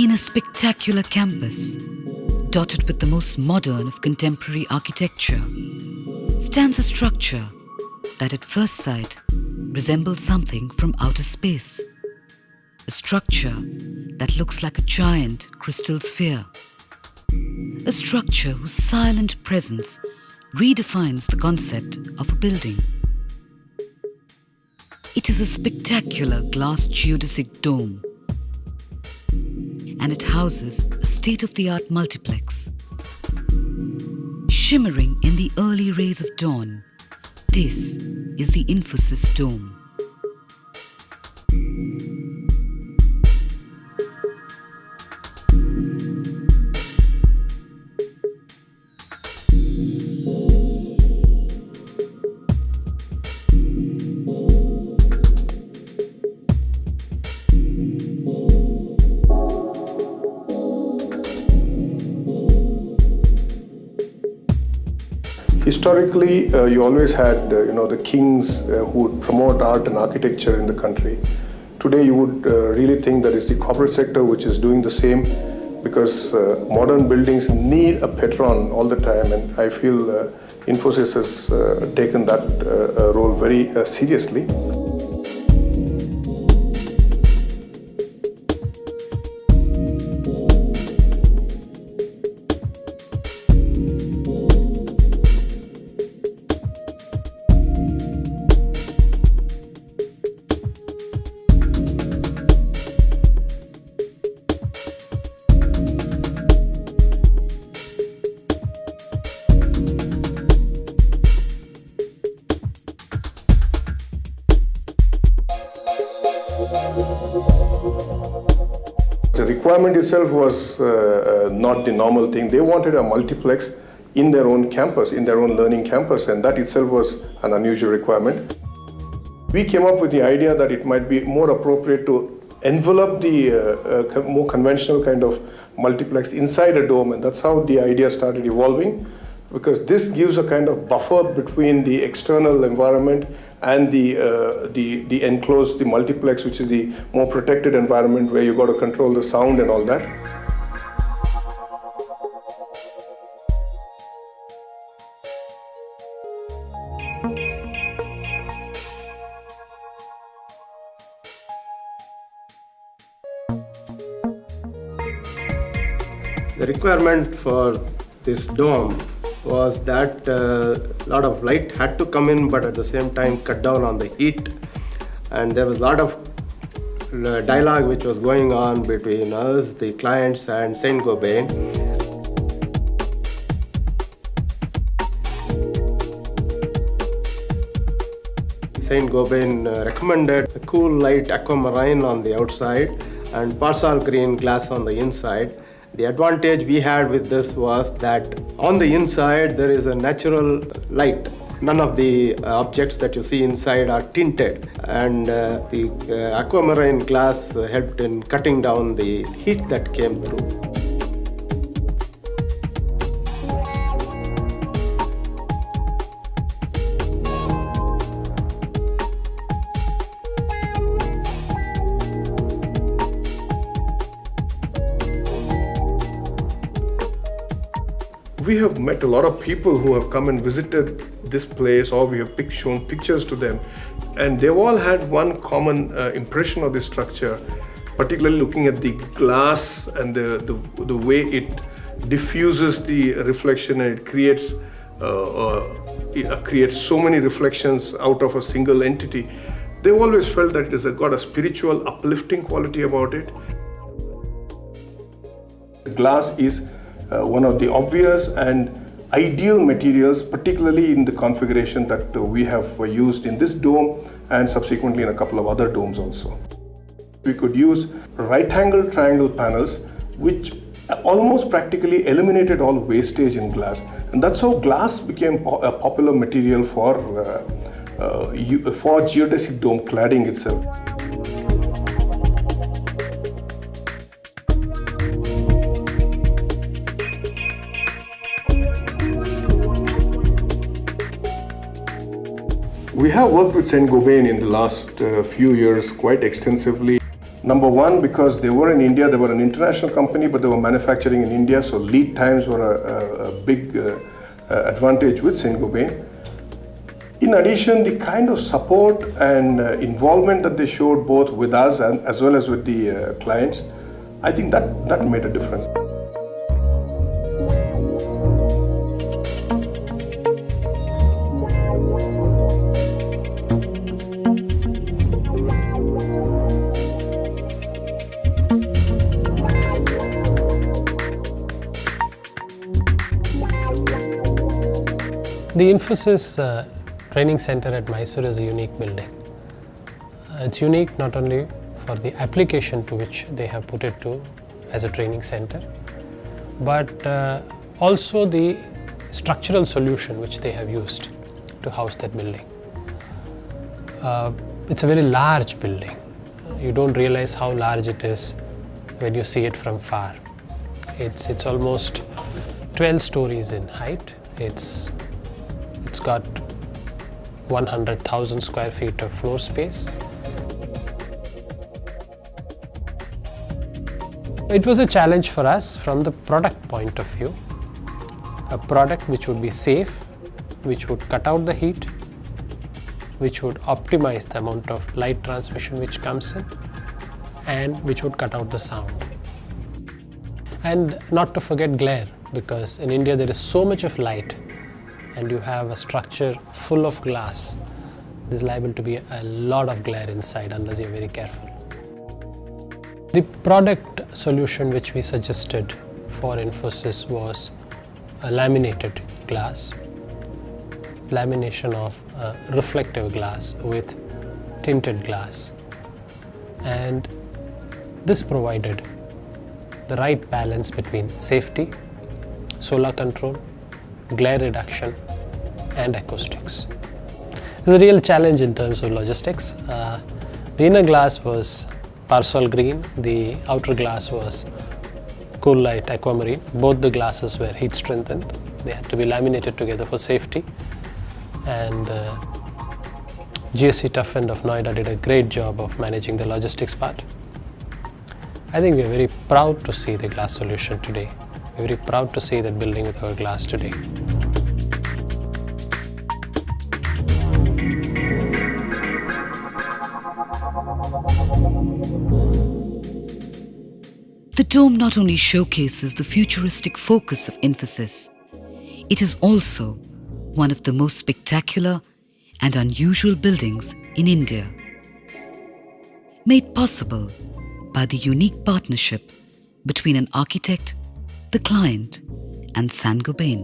In a spectacular campus, dotted with the most modern of contemporary architecture, stands a structure that at first sight resembles something from outer space. A structure that looks like a giant crystal sphere. A structure whose silent presence redefines the concept of a building. It is a spectacular glass geodesic dome, and it houses a state-of-the-art multiplex. Shimmering in the early rays of dawn, this is the Infosys Dome. Historically, you always had, the kings who would promote art and architecture in the country. Today, you would really think that it's the corporate sector which is doing the same, because modern buildings need a patron all the time, and I feel Infosys has taken that role very seriously. The requirement itself was not the normal thing. They wanted a multiplex in their own campus, in their own learning campus, and that itself was an unusual requirement. We came up with the idea that it might be more appropriate to envelop the more conventional kind of multiplex inside a dome, and that's how the idea started evolving, because this gives a kind of buffer between the external environment and the enclosed, the multiplex, which is the more protected environment where you got to control the sound and all that. The requirement for this dome was that a lot of light had to come in, but at the same time cut down on the heat. And there was a lot of dialogue which was going on between us, the clients, and Saint Gobain. Saint Gobain recommended a cool light aquamarine on the outside and Parsal green glass on the inside. The advantage we had with this was that on the inside there is a natural light. None of the objects that you see inside are tinted, and the aquamarine glass helped in cutting down the heat that came through. We have met a lot of people who have come and visited this place, or we have shown pictures to them, and they've all had one common impression of this structure, particularly looking at the glass and the way it diffuses the reflection, and it creates so many reflections out of a single entity. They've always felt that it has got a spiritual, uplifting quality about it. Glass is one of the obvious and ideal materials, particularly in the configuration that we have used in this dome and subsequently in a couple of other domes also. We could use right-angled triangle panels which almost practically eliminated all wastage in glass, and that's how glass became a popular material for geodesic dome cladding itself. We have worked with Saint Gobain in the last few years quite extensively. Number one, because they were in India, they were an international company, but they were manufacturing in India, so lead times were a big advantage with Saint Gobain. In addition, the kind of support and involvement that they showed both with us and as well as with the clients, I think that made a difference. The Infosys Training Center at Mysore is a unique building. It's unique not only for the application to which they have put it to as a training center, but also the structural solution which they have used to house that building. It's a very large building. You don't realize how large it is when you see it from far. It's almost 12 stories in height. It's got 100,000 square feet of floor space. It was a challenge for us from the product point of view. A product which would be safe, which would cut out the heat, which would optimize the amount of light transmission which comes in, and which would cut out the sound. And not to forget glare, because in India there is so much of light, and you have a structure full of glass, there's liable to be a lot of glare inside unless you're very careful. The product solution which we suggested for Infosys was a laminated glass, lamination of reflective glass with tinted glass, and this provided the right balance between safety, solar control, glare reduction, and acoustics. It's a real challenge in terms of logistics. The inner glass was Parsol green, the outer glass was cool light aquamarine. Both the glasses were heat strengthened. They had to be laminated together for safety. And GSC Tough End of Noida did a great job of managing the logistics part. I think we are very proud to see the glass solution today. We're very proud to see that building with our glass today. The Dome not only showcases the futuristic focus of Infosys, it is also one of the most spectacular and unusual buildings in India. Made possible by the unique partnership between an architect, the client, and Saint Gobain.